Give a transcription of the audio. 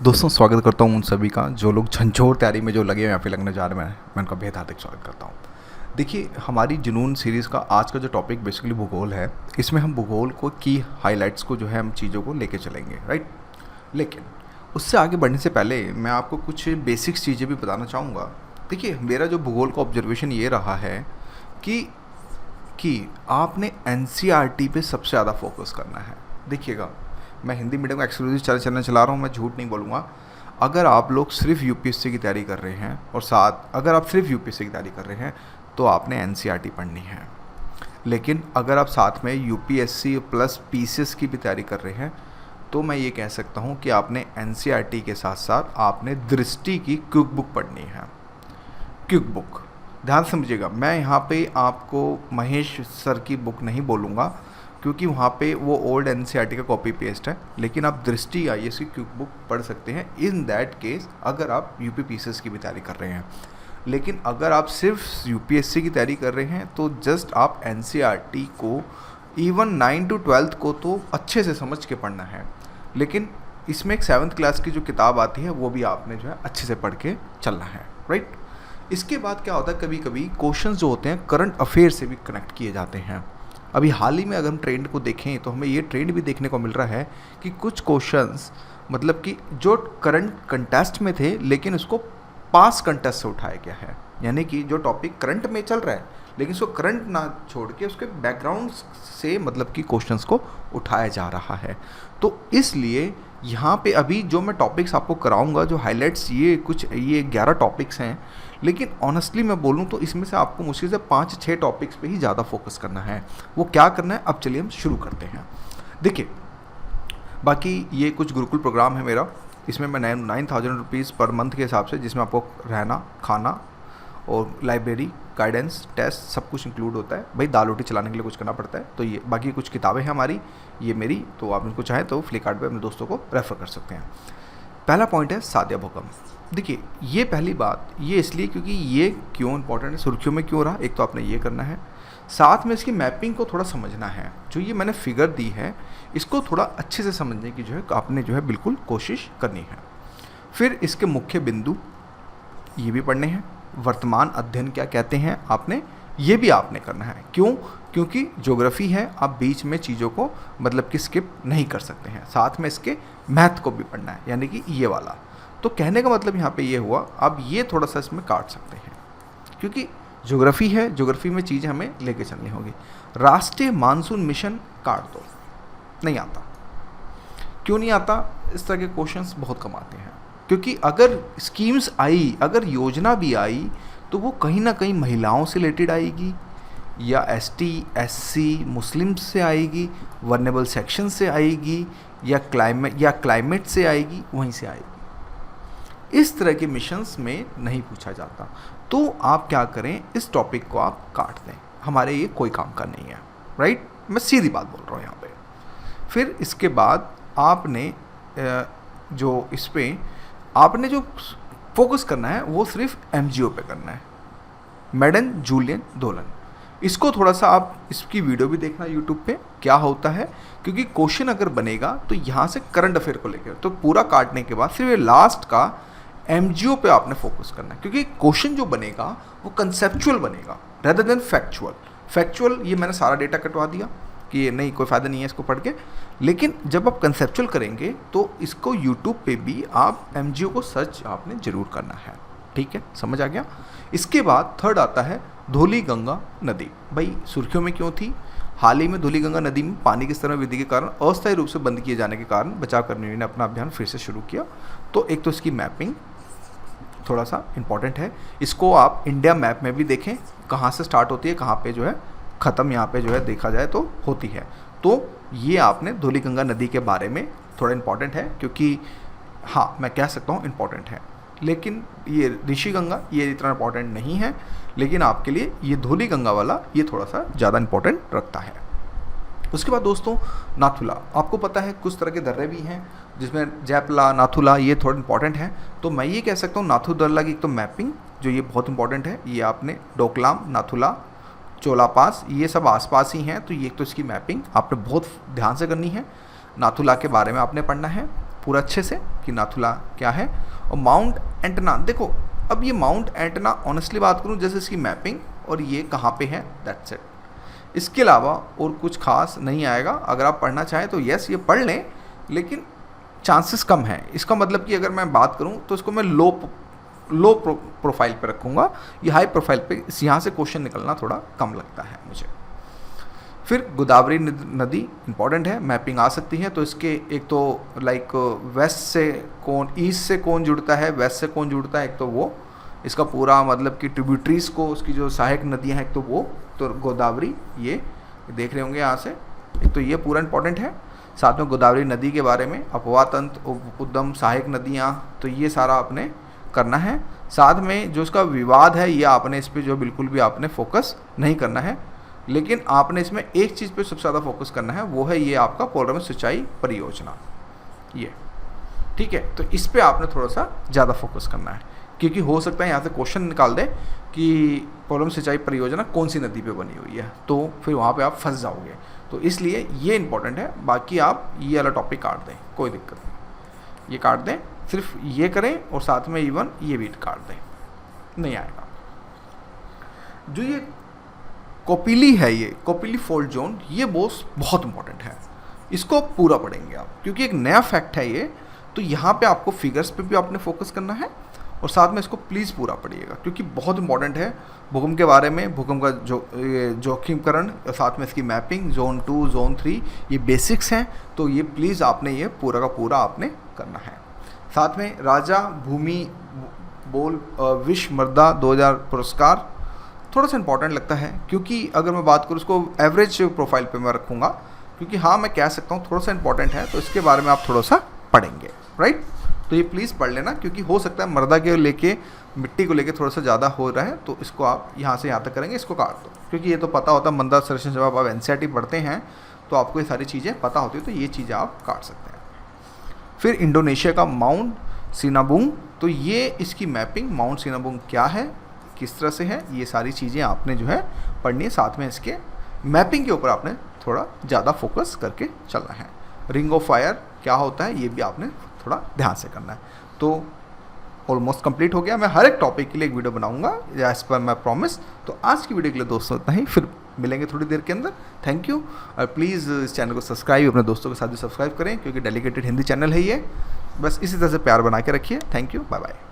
दोस्तों स्वागत करता हूँ उन सभी का जो लोग झंझोर तैयारी में जो लगे हैं या फिर लगने जा रहे हैं, मैं उनका बेहद हार्दिक स्वागत करता हूँ। देखिए, हमारी जुनून सीरीज़ का आज का जो टॉपिक बेसिकली भूगोल है। इसमें हम भूगोल को की हाइलाइट्स को जो है हम चीज़ों को लेके चलेंगे, राइट। लेकिन उससे आगे बढ़ने से पहले मैं आपको कुछ बेसिक्स चीज़ें भी बताना चाहूँगा। देखिए, मेरा जो भूगोल का ऑब्जर्वेशन ये रहा है कि आपने एनसीईआरटी पे सबसे ज़्यादा फोकस करना है। देखिएगा, मैं हिंदी मीडियम का एक्सक्लूसिव चैनल चला रहा हूँ, मैं झूठ नहीं बोलूँगा। अगर आप लोग सिर्फ यूपीएससी की तैयारी कर रहे हैं और साथ अगर आप सिर्फ यूपीएससी की तैयारी कर रहे हैं तो आपने एनसीईआरटी पढ़नी है। लेकिन अगर आप साथ में यूपीएससी प्लस पीसीएस की भी तैयारी कर रहे हैं तो मैं ये कह सकता हूँ कि आपने एनसीईआरटी के साथ साथ आपने दृष्टि की क्विक बुक पढ़नी है। क्विक बुक ध्यान समझिएगा, मैं यहाँ पे आपको महेश सर की बुक नहीं बोलूँगा क्योंकि वहाँ पे वो ओल्ड एनसीईआरटी का कॉपी पेस्ट है। लेकिन आप दृष्टि आईएएस की क्विक बुक पढ़ सकते हैं इन दैट केस अगर आप यूपी पीसीएस की भी तैयारी कर रहे हैं। लेकिन अगर आप सिर्फ यूपीएससी की तैयारी कर रहे हैं तो जस्ट आप एनसीईआरटी को इवन 9 to 12 को तो अच्छे से समझ के पढ़ना है। लेकिन इसमें एक 7th क्लास की जो किताब आती है वो भी आपने जो है अच्छे से पढ़ के चलना है, राइट। इसके बाद क्या होता है, कभी कभी क्वेश्चंस जो होते हैं करंट अफेयर से भी कनेक्ट किए जाते हैं। अभी हाल ही में अगर हम ट्रेंड को देखें तो हमें ये ट्रेंड भी देखने को मिल रहा है कि कुछ क्वेश्चंस मतलब कि जो करंट कंटेस्ट में थे लेकिन उसको पास कंटेस्ट से उठाया गया है। यानी कि जो टॉपिक करंट में चल रहा है लेकिन उसको करंट ना छोड़ के उसके बैकग्राउंड से मतलब कि क्वेश्चंस को उठाया जा रहा है। तो इसलिए यहाँ पे अभी जो मैं टॉपिक्स आपको कराऊंगा, जो हाइलाइट्स, ये 11 टॉपिक्स हैं। लेकिन ऑनेस्टली मैं बोलूँ तो इसमें से आपको मुश्किल से 5-6 टॉपिक्स पे ही ज़्यादा फोकस करना है। वो क्या करना है, अब चलिए हम शुरू करते हैं। देखिए, बाकी ये कुछ गुरुकुल प्रोग्राम है मेरा। इसमें मैं 9,000 रुपीज़ पर मंथ के हिसाब से, जिसमें आपको रहना, खाना और लाइब्रेरी, गाइडेंस, टेस्ट सब कुछ इंक्लूड होता है। भाई दाल रोटी चलाने के लिए कुछ करना पड़ता है। तो ये बाकी कुछ किताबें हैं हमारी, ये मेरी, तो आप इनको चाहें तो फ्लिपकार्ट पे अपने दोस्तों को रेफ़र कर सकते हैं। पहला पॉइंट है सादिया भूकंप। देखिए, ये पहली बात ये इसलिए क्योंकि ये क्यों इंपॉर्टेंट है, सुर्खियों में क्यों रहा, एक तो आपने ये करना है, साथ में इसकी मैपिंग को थोड़ा समझना है। जो ये मैंने फिगर दी है इसको थोड़ा अच्छे से समझने की जो है आपने जो है बिल्कुल कोशिश करनी है। फिर इसके मुख्य बिंदु ये भी पढ़ने हैं। वर्तमान अध्ययन क्या कहते हैं आपने, ये भी आपने करना है। क्यों? क्योंकि ज्योग्राफी है, आप बीच में चीज़ों को मतलब कि स्किप नहीं कर सकते हैं। साथ में इसके मैथ को भी पढ़ना है, यानी कि ये वाला। तो कहने का मतलब यहाँ पे ये हुआ, आप ये थोड़ा सा इसमें काट सकते हैं क्योंकि ज्योग्राफी है, ज्योग्राफी में चीज़ें हमें लेके चलनी होगी। राष्ट्रीय मानसून मिशन काट दो, नहीं आता। क्यों नहीं आता? इस तरह के क्वेश्चंस बहुत कम आते हैं क्योंकि अगर स्कीम्स आई, अगर योजना भी आई तो वो कहीं ना कहीं महिलाओं से रिलेटेड आएगी या एसटी, एससी, मुस्लिम से आएगी, वर्नेबल सेक्शन से आएगी या क्लाइमेट से आएगी, वहीं से आएगी। इस तरह के मिशंस में नहीं पूछा जाता। तो आप क्या करें, इस टॉपिक को आप काट दें, हमारे ये कोई काम का नहीं है, राइट। मैं सीधी बात बोल रहा हूँ यहाँ पे। फिर इसके बाद आपने जो इस पर आपने जो फोकस करना है वो सिर्फ एमजीओ पे करना है, मेडन जूलियन दोलन। इसको थोड़ा सा आप इसकी वीडियो भी देखना यूट्यूब पे क्या होता है, क्योंकि क्वेश्चन अगर बनेगा तो यहाँ से करंट अफेयर को लेकर, तो पूरा काटने के बाद सिर्फ ये लास्ट का एमजीओ पे आपने फोकस करना है। क्योंकि क्वेश्चन जो बनेगा वो कंसेप्चुअल बनेगा रेदर देन फैक्चुअल ये मैंने सारा डेटा कटवा दिया कि ये नहीं, कोई फ़ायदा नहीं है इसको पढ़ के। लेकिन जब आप कंसेप्चुअल करेंगे तो इसको यूट्यूब पे भी आप एमजीओ को सर्च आपने ज़रूर करना है, ठीक है, समझ आ गया। इसके बाद थर्ड आता है धौली गंगा नदी। भाई सुर्खियों में क्यों थी? हाल ही में धौली गंगा नदी में पानी के स्तर में वृद्धि के कारण अस्थायी रूप से बंद किए जाने के कारण बचाव कर्मियों ने अपना अभियान फिर से शुरू किया। तो एक तो इसकी मैपिंग थोड़ा सा इम्पॉर्टेंट है। इसको आप इंडिया मैप में भी देखें, कहाँ से स्टार्ट होती है, कहाँ पे जो है ख़त्म, यहाँ पे जो है देखा जाए तो होती है। तो ये आपने धौली गंगा नदी के बारे में थोड़ा इम्पॉर्टेंट है, क्योंकि हाँ मैं कह सकता हूँ इम्पॉर्टेंट है। लेकिन ये ऋषि गंगा ये इतना इम्पॉर्टेंट नहीं है, लेकिन आपके लिए ये धौली गंगा वाला ये थोड़ा सा ज़्यादा इम्पॉर्टेंट रखता है। उसके बाद दोस्तों नाथुला, आपको पता है कुछ तरह के दर्रे भी हैं जिसमें जैपला, नाथुला ये थोड़ा इंपॉर्टेंट है। तो मैं ये कह सकता हूँ नाथुदर्ला की एक तो मैपिंग जो ये बहुत इंपॉर्टेंट है, ये आपने डोकलाम, नाथुला, चोला पास ये सब आसपास ही हैं। तो ये तो इसकी मैपिंग आपने बहुत ध्यान से करनी है। नाथुला के बारे में आपने पढ़ना है। पूरा अच्छे से कि नाथुला क्या है। और माउंट एंटना, देखो अब ये माउंट एंटना ऑनेस्टली बात करूँ, जैसे इसकी मैपिंग और ये कहाँ पे है, दैट्स इट। इसके अलावा और कुछ खास नहीं आएगा। अगर आप पढ़ना चाहें तो यस ये पढ़ लें, लेकिन चांसेस कम है। इसका मतलब कि अगर मैं बात करूं तो इसको मैं लो प्रोफाइल पे रखूँगा, ये हाई प्रोफाइल पे यहाँ से क्वेश्चन निकलना थोड़ा कम लगता है मुझे। फिर गोदावरी नदी इंपॉर्टेंट है, मैपिंग आ सकती है। तो इसके एक तो लाइक वेस्ट से कौन, ईस्ट से कौन जुड़ता है, वेस्ट से कौन जुड़ता है, एक तो वो इसका पूरा मतलब कि ट्रिब्यूटरीज को, उसकी जो सहायक नदियाँ हैं, एक तो वो, तो गोदावरी ये देख रहे होंगे यहाँ से, एक तो ये पूरा इंपॉर्टेंट है। साथ में गोदावरी नदी के बारे में अपवा तंत्र, उद्गम, सहायक नदियाँ, तो ये सारा आपने करना है। साथ में जो इसका विवाद है ये आपने इस पर जो बिल्कुल भी आपने फोकस नहीं करना है, लेकिन आपने इसमें एक चीज़ पे सबसे ज़्यादा फोकस करना है, वो है ये आपका पोलरम सिंचाई परियोजना, ये ठीक है। तो इस पे आपने थोड़ा सा ज़्यादा फोकस करना है, क्योंकि हो सकता है यहाँ से क्वेश्चन निकाल दे कि पोलरम सिंचाई परियोजना कौन सी नदी पे बनी हुई है, तो फिर वहाँ पे आप फंस जाओगे। तो इसलिए ये इंपॉर्टेंट है। बाकी आप ये वाला टॉपिक काट दें, कोई दिक्कत नहीं, ये काट दें, सिर्फ ये करें और साथ में इवन ये भी काट दें, नहीं आएगा। जो ये कोपिली है, ये कोपिली फोल्ड जोन, ये बहुत इंपॉर्टेंट है, इसको पूरा पढ़ेंगे आप, क्योंकि एक नया फैक्ट है ये। तो यहाँ पे आपको फिगर्स पे भी आपने फोकस करना है और साथ में इसको प्लीज़ पूरा पढ़िएगा, क्योंकि बहुत इंपॉर्टेंट है भूकंप के बारे में, भूकंप का जोखिमकरण, साथ में इसकी मैपिंग, जोन 2 जोन 3, ये बेसिक्स हैं। तो ये प्लीज़ आपने ये पूरा का पूरा आपने करना है। साथ में राजा भूमि बोल विश्व मृदा 2000 पुरस्कार थोड़ा सा इंपॉर्टेंट लगता है, क्योंकि अगर मैं बात करूँ उसको एवरेज प्रोफाइल पे मैं रखूँगा, क्योंकि हाँ मैं कह सकता हूँ थोड़ा सा इंपॉर्टेंट है, तो इसके बारे में आप थोड़ा सा पढ़ेंगे, राइट। तो ये प्लीज़ पढ़ लेना, क्योंकि हो सकता है मृदा के लेके, मिट्टी को लेके थोड़ा सा ज़्यादा हो रहा है, तो इसको आप यहाँ से यहाँ तक करेंगे, इसको काट दो, क्योंकि ये तो पता होता है मृदा संरक्षण, जब आप एनसीईआरटी पढ़ते हैं तो आपको ये सारी चीज़ें पता होती है, तो ये चीज़ें आप काट सकते हैं। फिर इंडोनेशिया का माउंट सिनाबुंग, तो ये इसकी मैपिंग, माउंट सिनाबुंग क्या है, किस तरह से है, ये सारी चीज़ें आपने जो है पढ़नी है। साथ में इसके मैपिंग के ऊपर आपने थोड़ा ज़्यादा फोकस करके चलना है। रिंग ऑफ फायर क्या होता है, ये भी आपने थोड़ा ध्यान से करना है। तो ऑलमोस्ट कंप्लीट हो गया। मैं हर एक टॉपिक के लिए एक वीडियो बनाऊंगा एज पर माई प्रॉमिस। तो आज की वीडियो के लिए दोस्तों इतना ही, फिर मिलेंगे थोड़ी देर के अंदर। Thank you. और प्लीज़ इस चैनल को सब्सक्राइब अपने दोस्तों के साथ भी सब्सक्राइब करें, क्योंकि डेडिकेटेड हिंदी चैनल है ये। बस इसी तरह से प्यार बना के रखिए। Thank you, bye bye.